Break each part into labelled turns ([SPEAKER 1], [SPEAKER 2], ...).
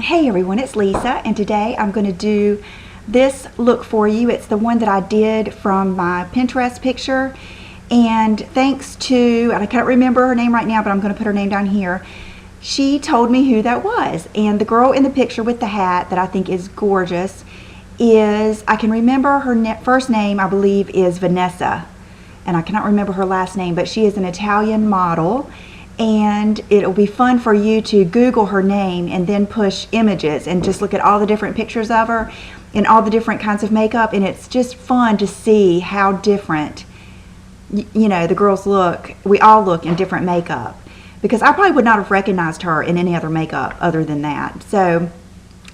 [SPEAKER 1] Hey everyone, it's Lisa, and today I'm going to do this look for you. It's the one that I did from my Pinterest picture, and thanks to, and I can't remember her name right now, but I'm going to put her name down here. She told me who that was, and the girl in the picture with the hat that I think is gorgeous is, I can remember her first name, I believe, is Vanessa, and I cannot remember her last name, but she is an Italian model. And it'll be fun for you to Google her name and then push images and just look at all the different pictures of her and all the different kinds of makeup, and it's just fun to see how different, you know, the girls look. We all look in different makeup, because I probably would not have recognized her in any other makeup other than that. So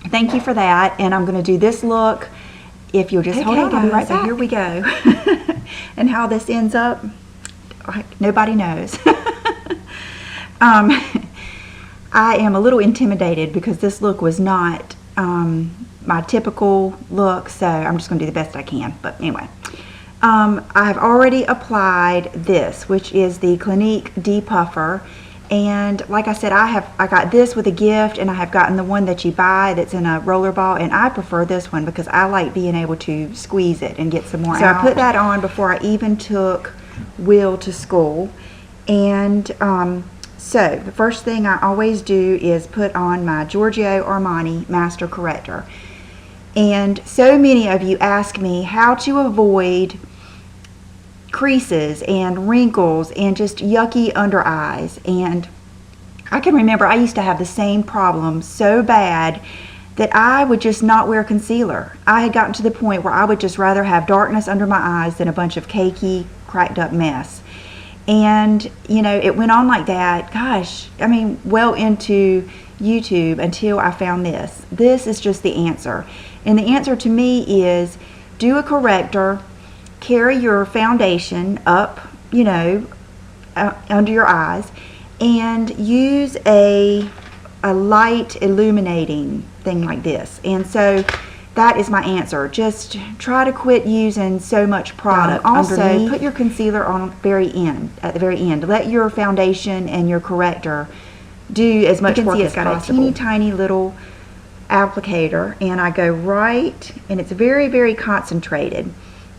[SPEAKER 1] thank you for that, and I'm going to do this look. If you'll just hold on, I'll be right back. So here we go. And how this ends up, nobody knows. I am a little intimidated because this look was not my typical look, so I'm just going to do the best I can. But anyway, I have already applied this, which is the Clinique Depuffer, and like I said, I got this with a gift, and I have gotten the one that you buy that's in a roller ball, and I prefer this one because I like being able to squeeze it and get some more out. So I put that on before I even took Will to school, and so the first thing I always do is put on my Giorgio Armani Master Corrector. And so many of you ask me how to avoid creases and wrinkles and just yucky under eyes. And I can remember I used to have the same problem so bad that I would just not wear concealer. I had gotten to the point where I would just rather have darkness under my eyes than a bunch of cakey, cracked up mess. And, you know, it went on like that, gosh, I mean, well into YouTube until I found this. This is just the answer. And the answer to me is do a corrector, carry your foundation up, you know, under your eyes, and use a light illuminating thing like this. And so that is my answer. Just try to quit using so much product. Also, put your concealer on at the very end. Let your foundation and your corrector do as much work as possible. It's got a teeny tiny little applicator, and I go right, and it's very, very concentrated.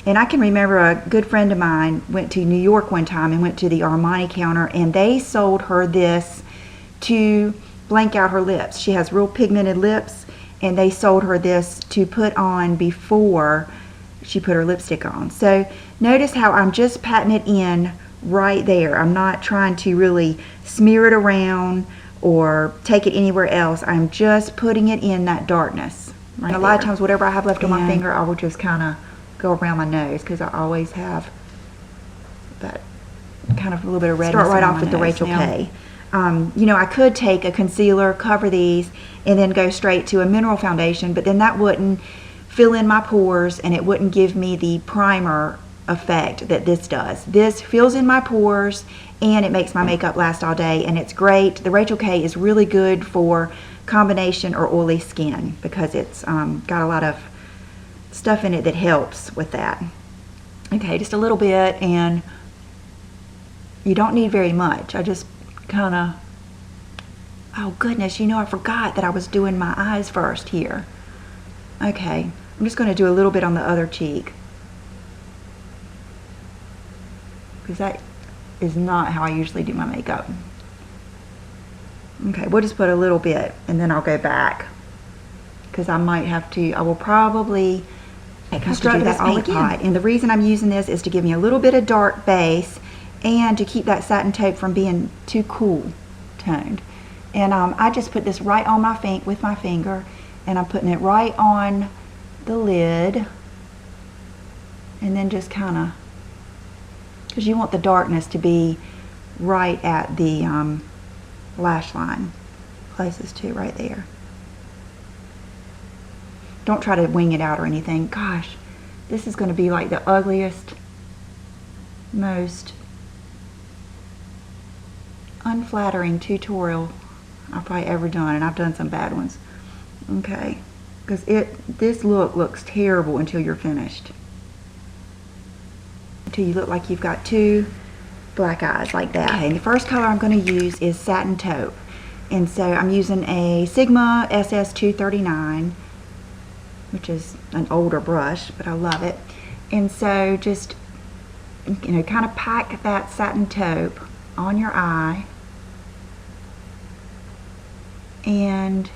[SPEAKER 1] And I can remember a good friend of mine went to New York one time and went to the Armani counter, and they sold her this to blank out her lips. She has real pigmented lips, and they sold her this to put on before she put her lipstick on. So notice how I'm just patting it in right there. I'm not trying to really smear it around or take it anywhere else. I'm just putting it in that darkness. Right, and a lot of times whatever I have left on my finger, I will just kind of go around my nose, because I always have that kind of a little bit of redness. Start right off with the Rachel K. You know, I could take a concealer, cover these, and then go straight to a mineral foundation, but then that wouldn't fill in my pores, and it wouldn't give me the primer effect that this does. This fills in my pores, and it makes my makeup last all day, and it's great. The Rachel K is really good for combination or oily skin, because it's got a lot of stuff in it that helps with that. Okay, just a little bit, and you don't need very much. I just kind of, oh goodness, you know, I forgot that I was doing my eyes first here. Okay, I'm just going to do a little bit on the other cheek, because that is not how I usually do my makeup. Okay, we'll just put a little bit, and then I'll go back, because I might have to, I will probably construct this paint pot. And the reason I'm using this is to give me a little bit of dark base, and to keep that Satin Taupe from being too cool toned. And I just put this right on my with my finger, and I'm putting it right on the lid, and then just kind of, because you want the darkness to be right at the lash line places too, right there. Don't try to wing it out or anything. Gosh, this is going to be like the ugliest, most unflattering tutorial I've probably ever done, and I've done some bad ones. Okay, because this look looks terrible until you're finished. Until you look like you've got two black eyes like that. Okay, and the first color I'm going to use is Satin Taupe. And so I'm using a Sigma SS239, which is an older brush, but I love it. And so just, you know, kind of pack that Satin Taupe on your eye and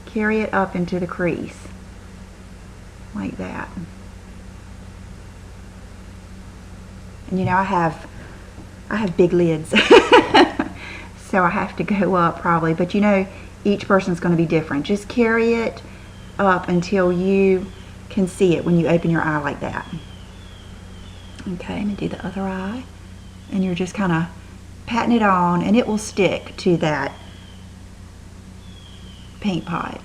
[SPEAKER 1] carry it up into the crease like that. And you know, I have big lids, so I have to go up probably, but you know, each person's going to be different. Just carry it up until you can see it when you open your eye like that. Okay, and do the other eye, and you're just kind of patting it on, and it will stick to that paint pot.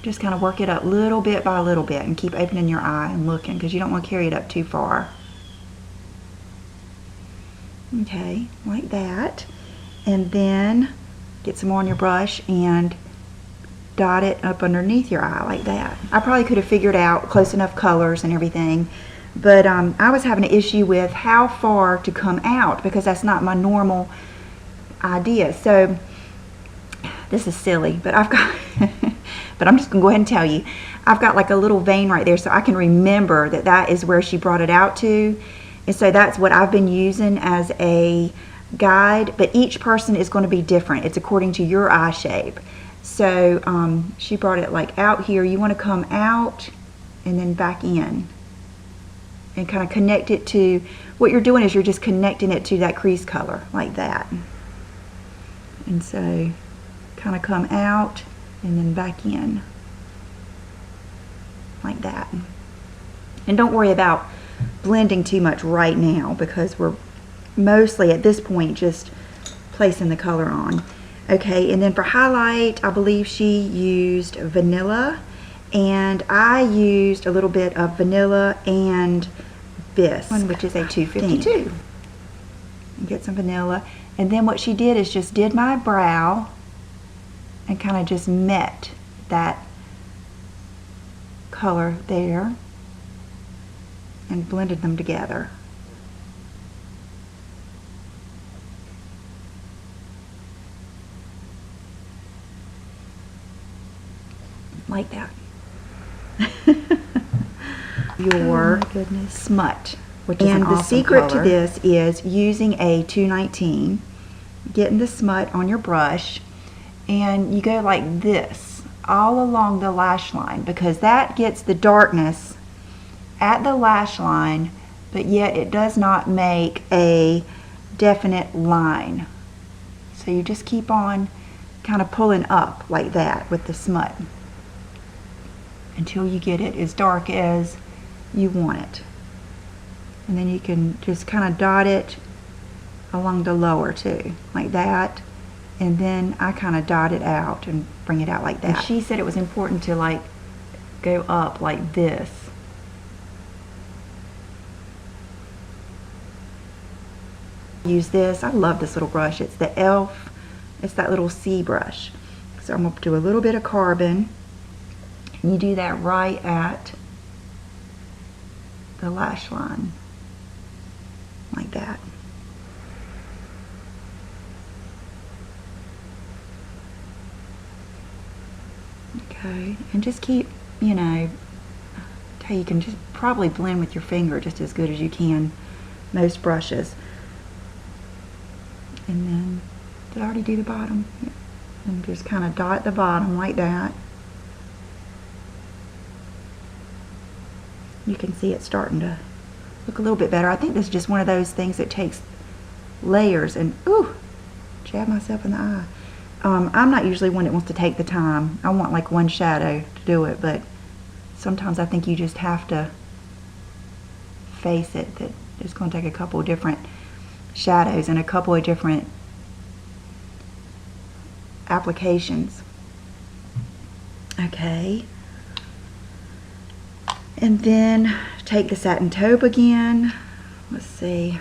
[SPEAKER 1] Just kind of work it up little bit by little bit and keep opening your eye and looking, because you don't want to carry it up too far. Okay, like that. And then get some more on your brush and dot it up underneath your eye like that. I probably could have figured out close enough colors and everything, but I was having an issue with how far to come out, because that's not my normal idea. So this is silly, but I've got but I'm just gonna go ahead and tell you, I've got like a little vein right there, so I can remember that that is where she brought it out to. And so that's what I've been using as a guide, but each person is going to be different. It's according to your eye shape. So she brought it like out here. You want to come out and then back in and kind of connect it to, what you're doing is you're just connecting it to that crease color like that. And so kind of come out and then back in like that. And don't worry about blending too much right now, because we're mostly at this point just placing the color on. Okay, and then for highlight, I believe she used vanilla, and I used a little bit of vanilla and Bisque, which is a 252. Get some vanilla, and then what she did is just did my brow and kind of just met that color there and blended them together. Like that. Your Smut, which is an awesome color. And the secret to this is using a 219, getting the smut on your brush, and you go like this all along the lash line, because that gets the darkness at the lash line, but yet it does not make a definite line. So you just keep on kind of pulling up like that with the smut until you get it as dark as you want it. And then you can just kind of dot it along the lower too, like that. And then I kind of dot it out and bring it out like that. And she said it was important to like go up like this. Use this. I love this little brush. It's the Elf. It's that little C brush. So I'm going to do a little bit of carbon. And you do that right at the lash line. Like that. Okay. And just keep, you know, you can just probably blend with your finger just as good as you can most brushes. And then, did I already do the bottom? Yeah. And just kind of dot the bottom like that. You can see it starting to look a little bit better. I think this is just one of those things that takes layers. And, ooh, jab myself in the eye. I'm not usually one that wants to take the time. I want like one shadow to do it, but sometimes I think you just have to face it, that it's going to take a couple of different shadows and a couple of different applications. Okay. And then take the Satin Taupe again. Let's see.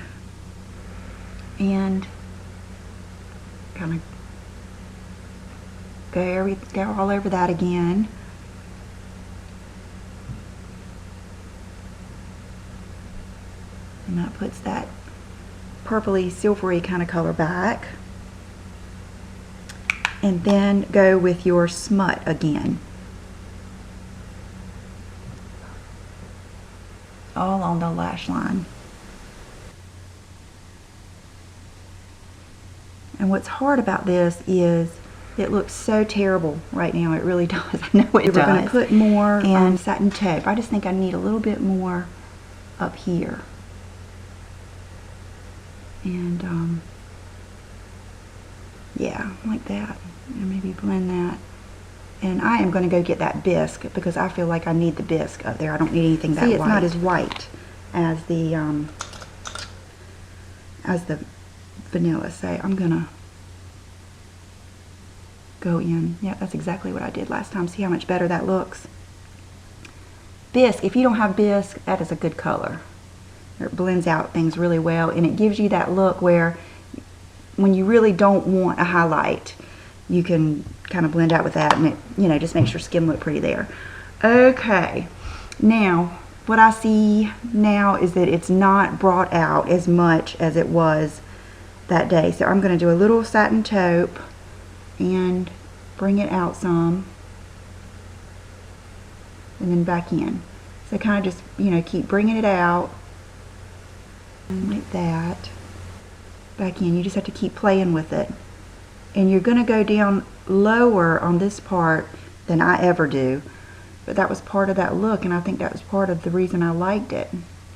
[SPEAKER 1] And kind of go all over that again. And that puts that purpley silvery kind of color back. and then go with your Smut again. All on the lash line. And what's hard about this is it looks so terrible right now. It really does. I know it does. We're going to put more Satin Taupe. I just think I need a little bit more up here. And yeah, like that. And maybe blend that. And I am going to go get that bisque because I feel like I need the bisque up there. I don't need anything that white. See, it's not as white as the vanilla. So I'm going to go in. Yeah, that's exactly what I did last time. See how much better that looks? Bisque, if you don't have bisque, that is a good color. It blends out things really well, and it gives you that look where when you really don't want a highlight, you can kind of blend out with that, and it, you know, just makes your skin look pretty there. Okay, now what I see now is that it's not brought out as much as it was that day. So I'm going to do a little Satin Taupe and bring it out some, and then back in. So kind of just, you know, keep bringing it out like that, back in. You just have to keep playing with it, and you're going to go down lower on this part than I ever do, but that was part of that look, and I think that was part of the reason I liked it.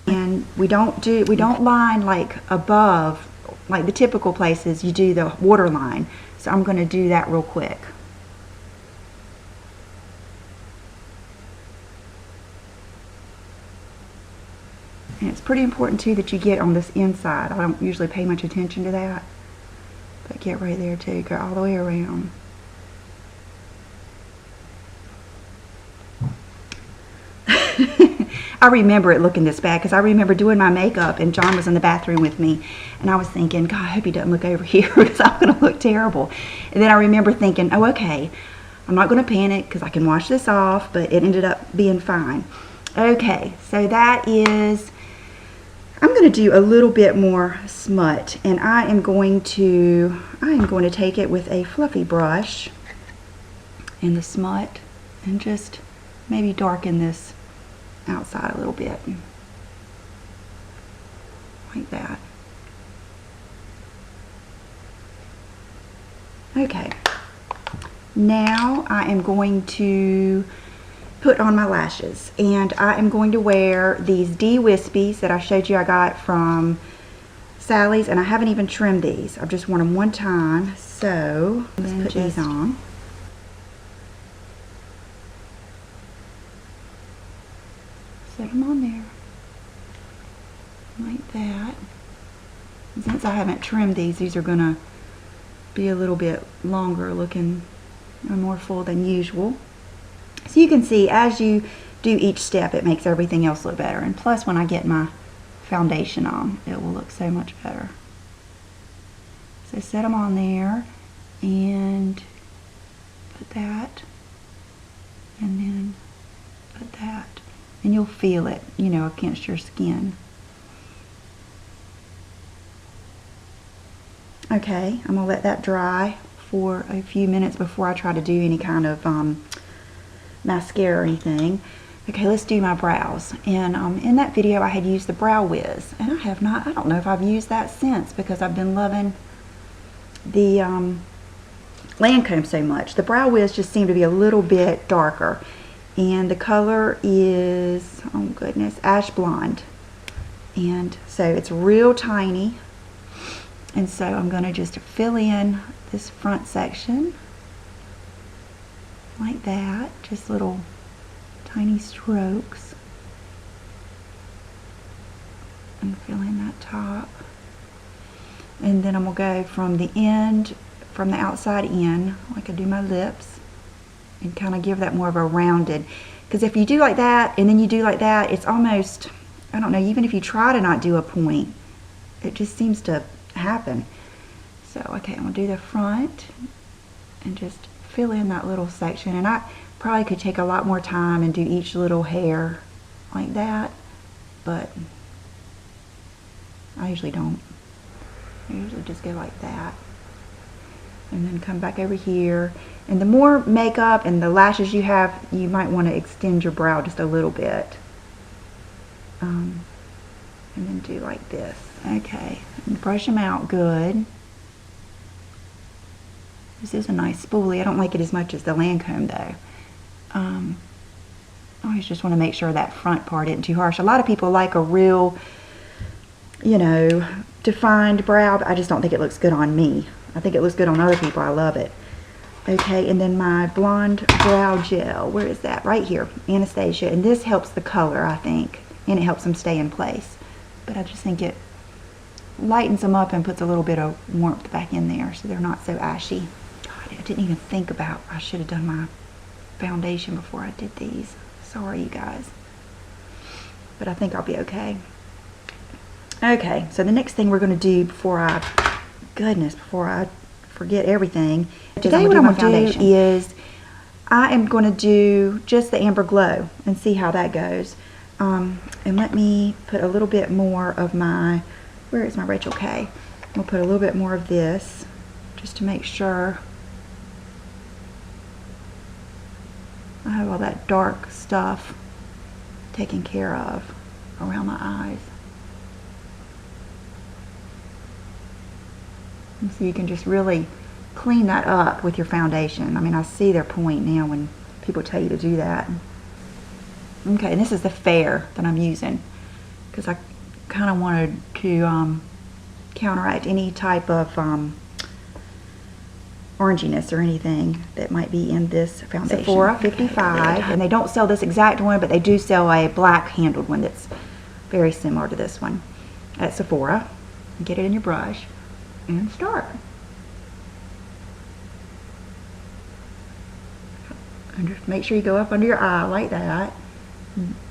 [SPEAKER 1] And we don't line like above, like the typical places you do the waterline. So I'm going to do that real quick. And it's pretty important too that you get on this inside. I don't usually pay much attention to that, but get right there too. Go all the way around. I remember it looking this bad because I remember doing my makeup and John was in the bathroom with me, and I was thinking, God, I hope he doesn't look over here because I'm going to look terrible. And then I remember thinking, oh, okay, I'm not going to panic because I can wash this off, but it ended up being fine. Okay, so that is, I'm going to do a little bit more Smut, and I am going to take it with a fluffy brush in the Smut and just maybe darken this outside a little bit, like that. Okay, now I am going to put on my lashes, and I am going to wear these D Wispies that I showed you I got from Sally's, and I haven't even trimmed these. I've just worn them one time, so let's put these on. Set them on there like that. And since I haven't trimmed these are gonna be a little bit longer looking and more full than usual. So you can see as you do each step, it makes everything else look better. And plus, when I get my foundation on, it will look so much better. So set them on there and put that, and then put that. And you'll feel it, you know, against your skin. Okay, I'm gonna let that dry for a few minutes before I try to do any kind of mascara or anything. Okay, let's do my brows. And in that video I had used the Brow Wiz, and I don't know if I've used that since because I've been loving the Lancome so much. The Brow Wiz just seemed to be a little bit darker. And the color is, oh goodness, ash blonde. And so it's real tiny. And so I'm going to just fill in this front section like that. Just little tiny strokes. And fill in that top. And then I'm going to go from the end, from the outside in, like I do my lips. And kind of give that more of a rounded, because if you do like that and then you do like that, it's almost, I don't know, even if you try to not do a point, it just seems to happen. So okay, I'm gonna do the front and just fill in that little section, and I probably could take a lot more time and do each little hair like that, but I usually don't. I usually just go like that. and then come back over here. And the more makeup and the lashes you have, you might want to extend your brow just a little bit. And then do like this. Okay, and brush them out good. This is a nice spoolie. I don't like it as much as the Lancome though. I always just want to make sure that front part isn't too harsh. A lot of people like a real, you know, defined brow, but I just don't think it looks good on me. I think it looks good on other people. I love it. Okay, and then my blonde brow gel. Where is that? Right here, Anastasia. And this helps the color, I think, and it helps them stay in place. But I just think it lightens them up and puts a little bit of warmth back in there so they're not so ashy. God, I didn't even think about, I should have done my foundation before I did these. Sorry, you guys. But I think I'll be okay. Okay, so the next thing we're going to do before I forget everything, today what I'm going to do is I am going to do just the Amber Glow and see how that goes. And let me put a little bit more of my, where is my Rachel K? We'll put a little bit more of this just to make sure I have all that dark stuff taken care of around my eyes. And so you can just really clean that up with your foundation. I mean, I see their point now when people tell you to do that. Okay, and this is the Fair that I'm using because I kind of wanted to counteract any type of oranginess or anything that might be in this foundation. Sephora 55, and they don't sell this exact one, but they do sell a black handled one that's very similar to this one at Sephora. Get it in your brush and start. And just make sure you go up under your eye like that.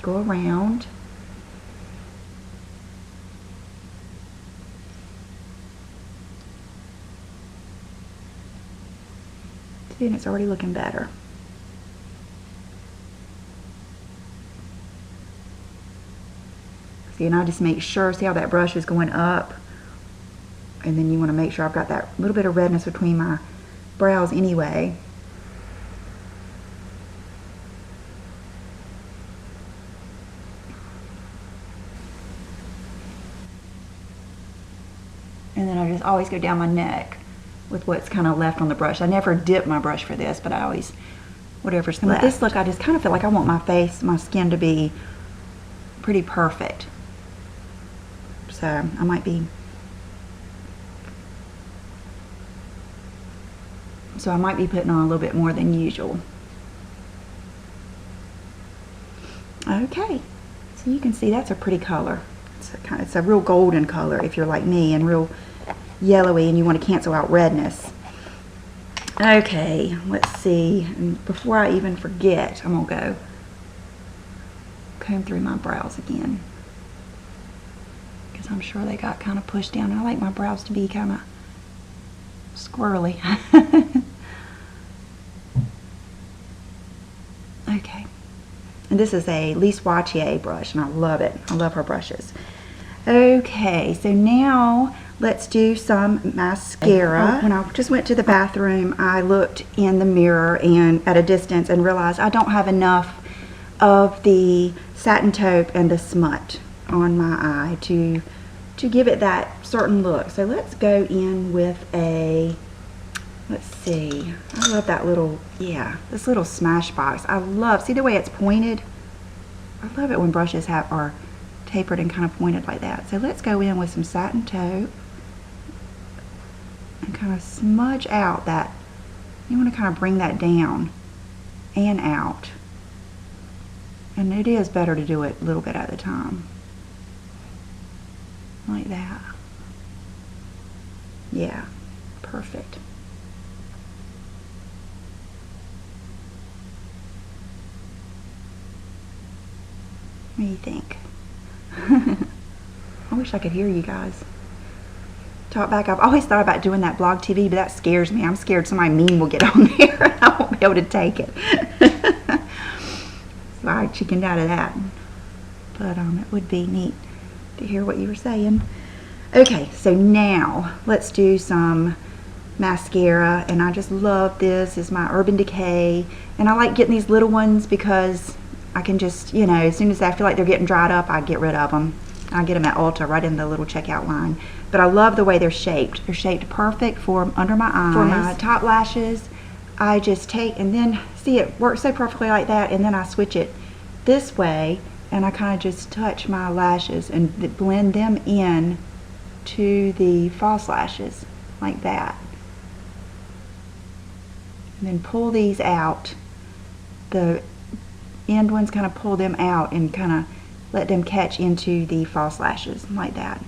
[SPEAKER 1] Go around. See, and it's already looking better. See, and I just make sure, see how that brush is going up? And then you want to make sure I've got that little bit of redness between my brows anyway. And then I just always go down my neck with what's kind of left on the brush. I never dip my brush for this, but I always, whatever's left. With this look, I just kind of feel like I want my face, my skin to be pretty perfect. So I might be, putting on a little bit more than usual. Okay, so you can see that's a pretty color. It's a real golden color if you're like me, and real yellowy and you want to cancel out redness. Okay, let's see. And before I even forget, I'm going to go comb through my brows again, because I'm sure they got kind of pushed down. I like my brows to be kind of squirrely. Okay. And this is a Lise Watier brush, and I love it. I love her brushes. Okay, so now let's do some mascara. When I just went to the bathroom, I looked in the mirror and at a distance and realized I don't have enough of the Satin Taupe and the Smut on my eye to give it that certain look. So let's go in with a, let's see, I love that little, yeah, this little Smashbox. I love, see the way it's pointed? I love it when brushes are tapered and kind of pointed like that. So let's go in with some Satin Taupe and kind of smudge out that. You want to kind of bring that down and out. And it is better to do it a little bit at a time. Like that. Yeah, perfect. What do you think? I wish I could hear you guys talk back. I've always thought about doing that blog TV, but that scares me. I'm scared somebody mean will get on there and I won't be able to take it. So I chickened out of that. But it would be neat to hear what you were saying. Okay, so now let's do some mascara, and I just love this. It's my Urban Decay, and I like getting these little ones because I can just, you know, as soon as I feel like they're getting dried up, I get rid of them. I get them at Ulta right in the little checkout line. But I love the way they're shaped. They're shaped perfect for under my eyes. For my top lashes, I just take, and then, see, it works so perfectly like that, and then I switch it this way, and I kind of just touch my lashes and blend them in to the false lashes, like that. And then pull these out. The end ones, kind of pull them out and kind of let them catch into the false lashes, like that.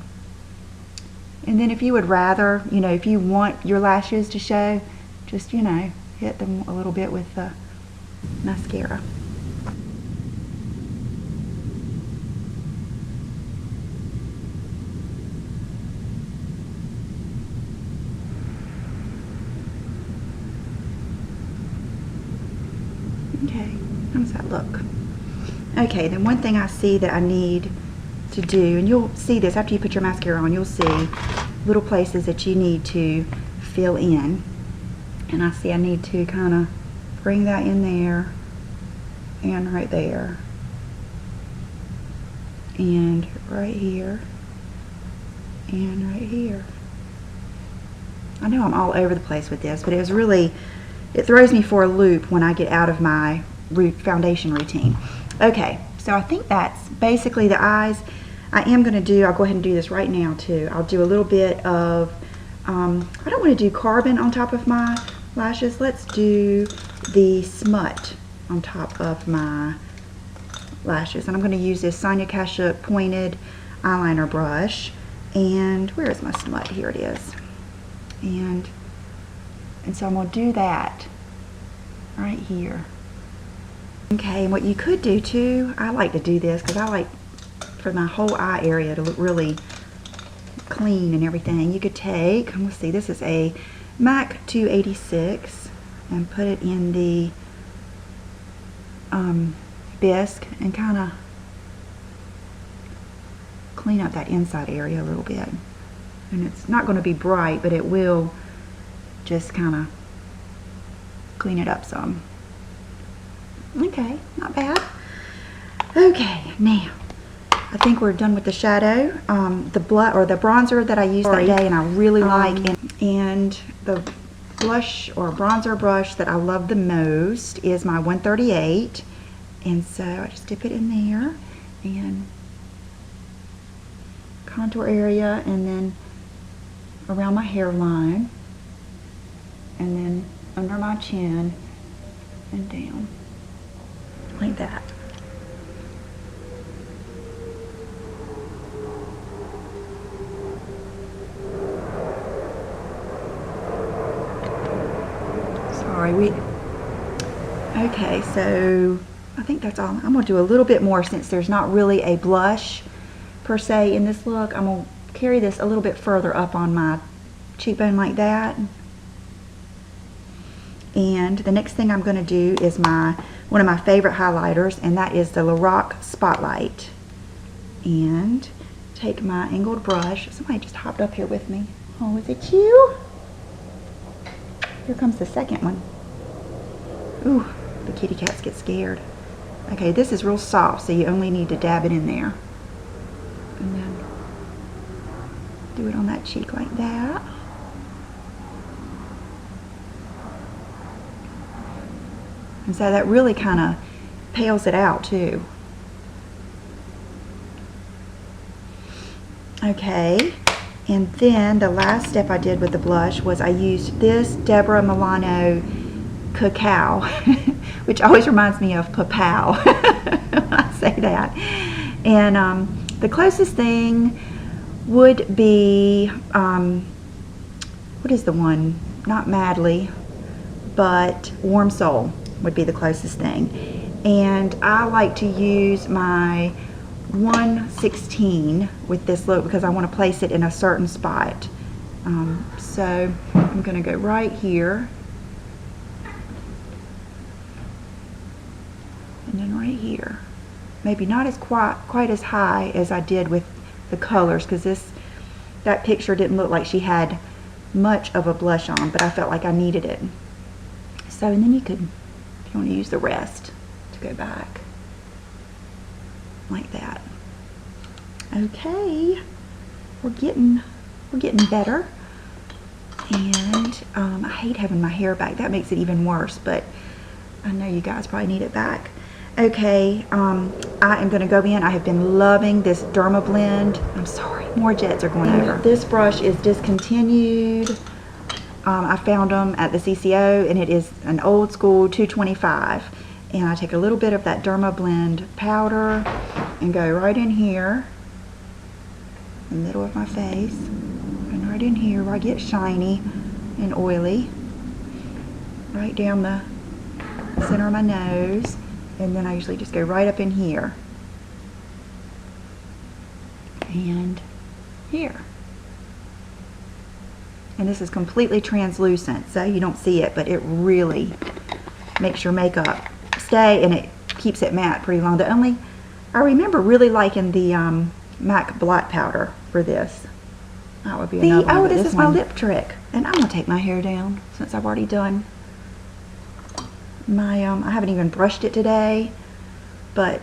[SPEAKER 1] And then if you would rather, you know, if you want your lashes to show, just, you know, hit them a little bit with the mascara. Okay, how does that look? Okay, then one thing I see that I need to do, and you'll see this after you put your mascara on, you'll see little places that you need to fill in. And I see I need to kind of bring that in there and right there and right here and right here. I know I'm all over the place with this, but it was really, it throws me for a loop when I get out of my foundation routine. Okay, so I think that's basically the eyes. I am going to do, I'll go ahead and do this right now too. I'll do a little bit of, I don't want to do carbon on top of my lashes. Let's do the Smut on top of my lashes. And I'm going to use this Sonia Kashuk pointed eyeliner brush. And where is my Smut? Here it is. And so I'm going to do that right here. Okay, and what you could do too, I like to do this because I like for my whole eye area to look really clean and everything. You could take, let's see, this is a MAC 286 and put it in the bisque and kind of clean up that inside area a little bit. And it's not going to be bright, but it will just kind of clean it up some. Okay, not bad. Okay, now I think we're done with the shadow. The bronzer that I used that day and I really like, and the blush or bronzer brush that I love the most is my 138. And so I just dip it in there and contour area, and then around my hairline, and then under my chin and down like that. Okay, so I think that's all. I'm going to do a little bit more since there's not really a blush per se in this look. I'm going to carry this a little bit further up on my cheekbone like that. And the next thing I'm going to do is one of my favorite highlighters, and that is the Lorac Spotlight. And take my angled brush. Somebody just hopped up here with me. Oh, is it you? Here comes the second one. Ooh, the kitty cats get scared. Okay, this is real soft, so you only need to dab it in there. And then do it on that cheek like that. And so that really kind of pales it out too. Okay, and then the last step I did with the blush was I used this Deborah Milano Cacao, which always reminds me of Papow. I say that. And the closest thing would be, what is the one? Not Madly, but Warm Soul would be the closest thing. And I like to use my 1/16 with this look because I want to place it in a certain spot. So I'm going to go right here. And then right here. Maybe not as quite as high as I did with the colors, because that picture didn't look like she had much of a blush on, but I felt like I needed it. So, and then you could, if you want to use the rest, to go back like that. Okay, we're getting better. And I hate having my hair back. That makes it even worse, but I know you guys probably need it back. Okay, I am going to go in. I have been loving this Derma blend. I'm sorry, more jets are going over. This brush is discontinued. I found them at the CCO, and it is an old school 225. And I take a little bit of that Derma blend powder and go right in here, in the middle of my face, and right in here where I get shiny and oily, right down the center of my nose, and then I usually just go right up in here and here. And this is completely translucent, so you don't see it, but it really makes your makeup stay, and it keeps it matte pretty long. I remember really liking the MAC black powder for this. That would be another one. Oh, this is my lip trick. And I'm going to take my hair down since I've already done my, I haven't even brushed it today, but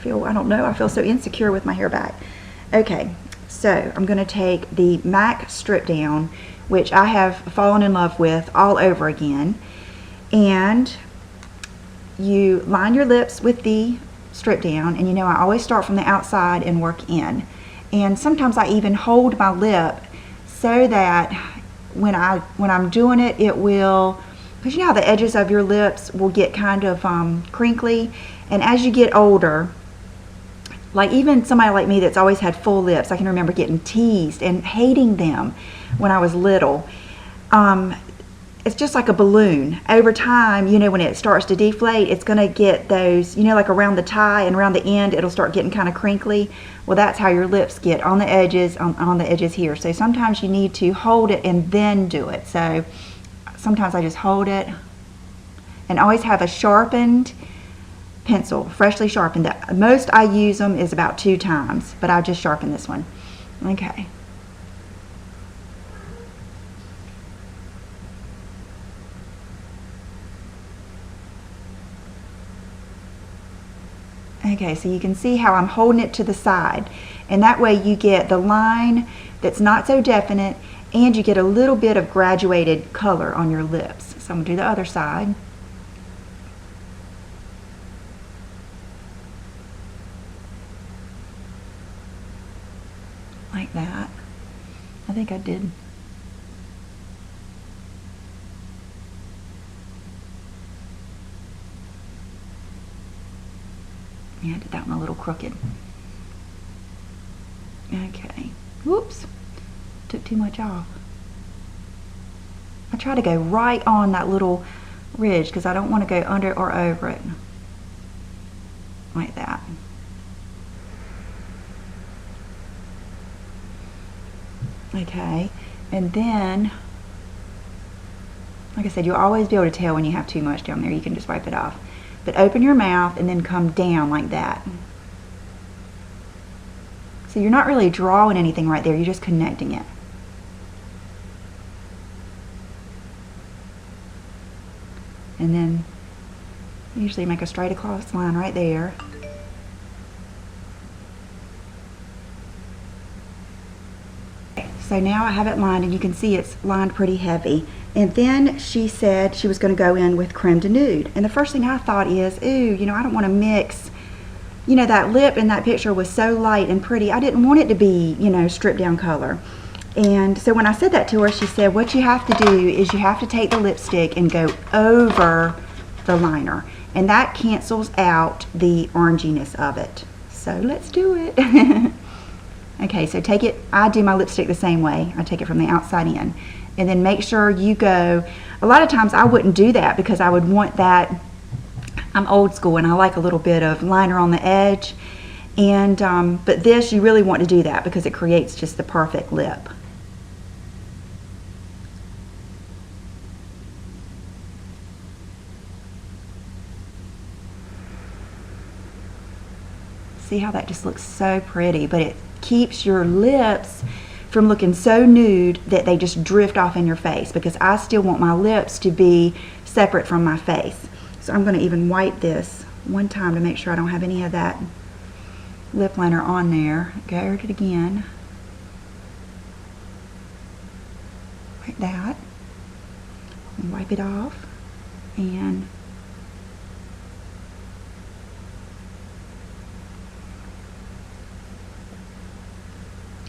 [SPEAKER 1] I don't know, I feel so insecure with my hair back. Okay, so I'm going to take the MAC Stripdown, which I have fallen in love with all over again. And you line your lips with the Stripdown, and you know I always start from the outside and work in. And sometimes I even hold my lip so that when I'm doing it, it will, because you know how the edges of your lips will get kind of crinkly, and as you get older, like even somebody like me that's always had full lips, I can remember getting teased and hating them when I was little. It's just like a balloon. Over time, you know, when it starts to deflate, it's going to get those, you know, like around the tie and around the end, it'll start getting kind of crinkly. Well, that's how your lips get on the edges, on the edges here. So sometimes you need to hold it and then do it. So sometimes I just hold it, and always have a sharpened pencil, freshly sharpened. The most I use them is about 2 times, but I just sharpened this one. Okay. Okay, so you can see how I'm holding it to the side, and that way you get the line that's not so definite, and you get a little bit of graduated color on your lips. So I'm going to do the other side. Like that. I think I did. Yeah, I did that one a little crooked. Okay. Whoops. Took too much off. I try to go right on that little ridge because I don't want to go under or over it. Like that. Okay. And then, like I said, you'll always be able to tell when you have too much down there. You can just wipe it off. But open your mouth and then come down like that. So you're not really drawing anything right there, you're just connecting it. And then usually make a straight across line right there. So now I have it lined, and you can see it's lined pretty heavy. And then she said she was going to go in with Creme de Nude. And the first thing I thought is, ooh, you know, I don't want to mix, you know, that lip in that picture was so light and pretty. I didn't want it to be, you know, stripped down color. And so when I said that to her, she said, what you have to do is you have to take the lipstick and go over the liner. And that cancels out the oranginess of it. So let's do it. Okay, so take it, I do my lipstick the same way. I take it from the outside in. And then make sure you go, a lot of times I wouldn't do that because I would want that, I'm old school and I like a little bit of liner on the edge. And, but this, you really want to do that because it creates just the perfect lip. See how that just looks so pretty, but it keeps your lips from looking so nude that they just drift off in your face, because I still want my lips to be separate from my face. So I'm going to even wipe this one time to make sure I don't have any of that lip liner on there. Go over it again. Like that. And wipe it off. And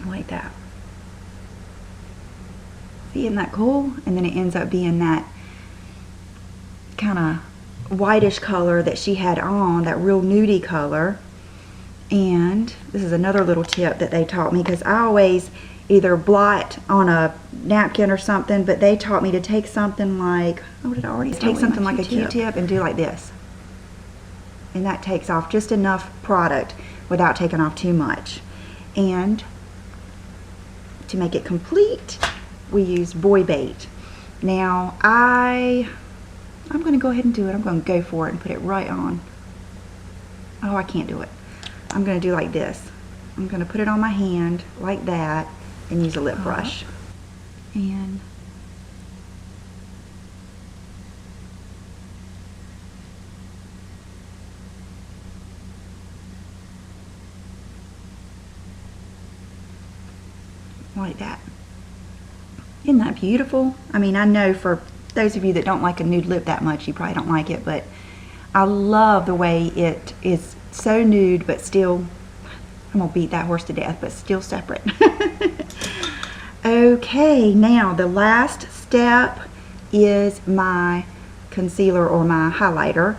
[SPEAKER 1] like that. See, isn't that cool? And then it ends up being that kind of whitish color that she had on, that real nudie color. And this is another little tip that they taught me, because I always either blot on a napkin or something, but they taught me to take something like, oh, did I already take something like a Q-tip and do like this. And that takes off just enough product without taking off too much. And to make it complete, we use Boy Bait. Now I'm going to go ahead and do it. I'm going to go for it and put it right on. Oh, I can't do it. I'm going to do like this. I'm going to put it on my hand like that and use a lip brush. And like that. Isn't that beautiful? I mean, I know for those of you that don't like a nude lip that much, you probably don't like it, but I love the way it is so nude, but still, I'm gonna beat that horse to death, but still separate. Okay, now the last step is my concealer or my highlighter,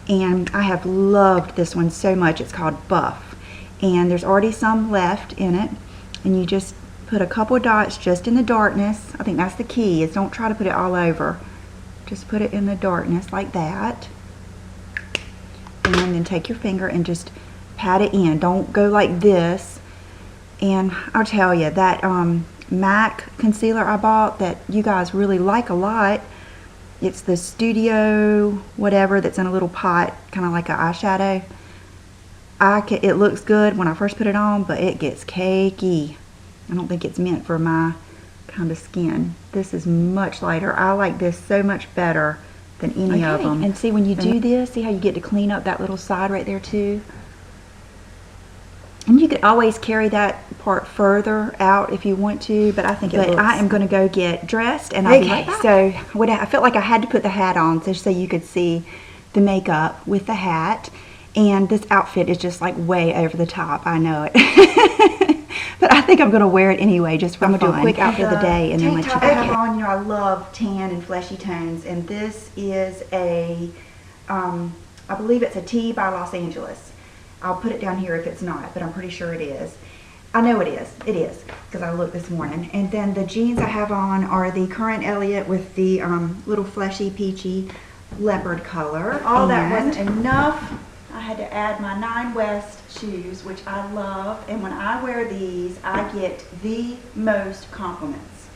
[SPEAKER 1] and I have loved this one so much. It's called Buff, and there's already some left in it, and you just put a couple dots just in the darkness. I think that's the key, is don't try to put it all over. Just put it in the darkness like that. And then take your finger and just pat it in. Don't go like this. And I'll tell you, that MAC concealer I bought that you guys really like a lot, it's the Studio whatever that's in a little pot, kind of like an eyeshadow. It looks good when I first put it on, but it gets cakey. I don't think it's meant for my kind of skin. This is much lighter. I like this so much better than any of them. And see, when you do this, see how you get to clean up that little side right there too? And you could always carry that part further out if you want to, but I think it looks... But I am going to go get dressed, and I'll be right back. So I felt like I had to put the hat on just so you could see the makeup with the hat. And this outfit is just like way over the top. I know it. But I think I'm going to wear it anyway, just for fun. I'm going to do a quick outfit of the day and then let you go. I have on, you know, I love tan and fleshy tones, and this is a, I believe it's a T by Los Angeles. I'll put it down here if it's not, but I'm pretty sure it is. I know it is. It is, because I looked this morning. And then the jeans I have on are the Current Elliott with the little fleshy, peachy leopard color. All that wasn't enough. I had to add my 9 West shoes, which I love, and when I wear these, I get the most compliments,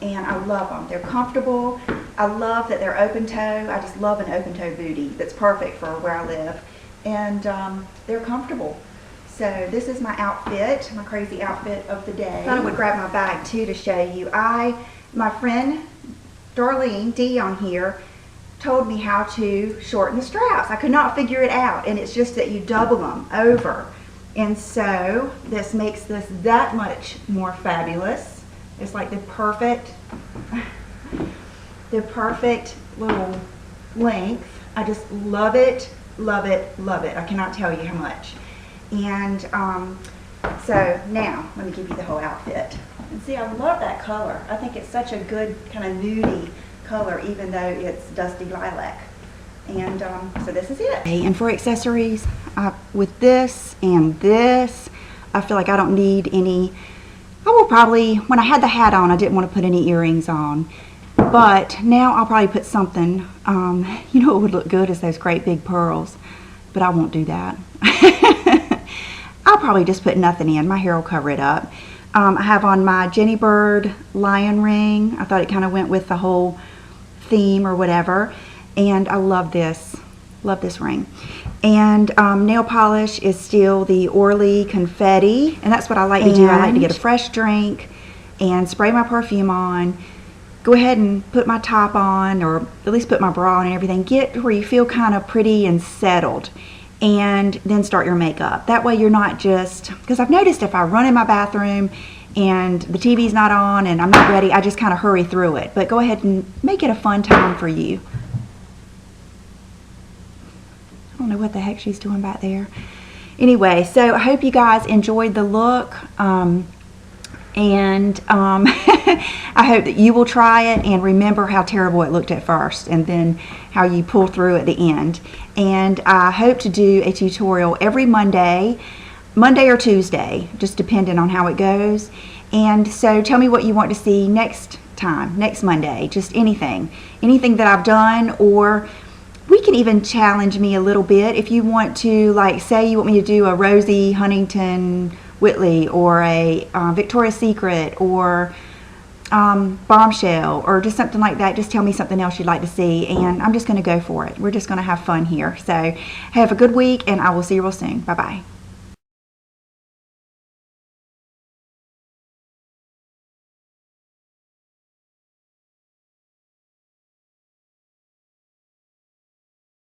[SPEAKER 1] and I love them. They're comfortable. I love that they're open toe. I just love an open toe booty. That's perfect for where I live, and they're comfortable. So this is my outfit, my crazy outfit of the day. I thought I would grab my bag too to show you. My friend Darlene D on here told me how to shorten the straps. I could not figure it out, and it's just that you double them over, and so this makes this that much more fabulous. It's like the perfect little length. I just love it, love it, love it. I cannot tell you how much. And so now let me give you the whole outfit. And see, I love that color. I think it's such a good kind of nudie color, even though it's dusty lilac. And so this is it. And for accessories, with this and this, I feel like I don't need any. I will probably, when I had the hat on, I didn't want to put any earrings on, but now I'll probably put something. You know what would look good is those great big pearls, but I won't do that. I'll probably just put nothing in. My hair will cover it up. I have on my Jenny Bird lion ring. I thought it kind of went with the whole theme or whatever, and I love this ring. And nail polish is still the Orly Confetti, and that's what I like to do. I like to get a fresh drink and spray my perfume on, go ahead and put my top on, or at least put my bra on and everything. Get where you feel kind of pretty and settled, and then start your makeup. That way you're not just, because I've noticed if I run in my bathroom and the TV's not on and I'm not ready, I just kind of hurry through it. But go ahead and make it a fun time for you. I don't know what the heck she's doing back there. Anyway, so I hope you guys enjoyed the look. I hope that you will try it and remember how terrible it looked at first, and then how you pull through at the end. And I hope to do a tutorial every Monday or Tuesday, just depending on how it goes. And so tell me what you want to see next time, next Monday, just anything that I've done, or we can even challenge me a little bit if you want to, like, say you want me to do a Rosie Huntington Whitley, or a Victoria's Secret, or Bombshell, or just something like that. Just tell me something else you'd like to see, and I'm just going to go for it. We're just going to have fun here. So have a good week, and I will see you real soon. Bye bye.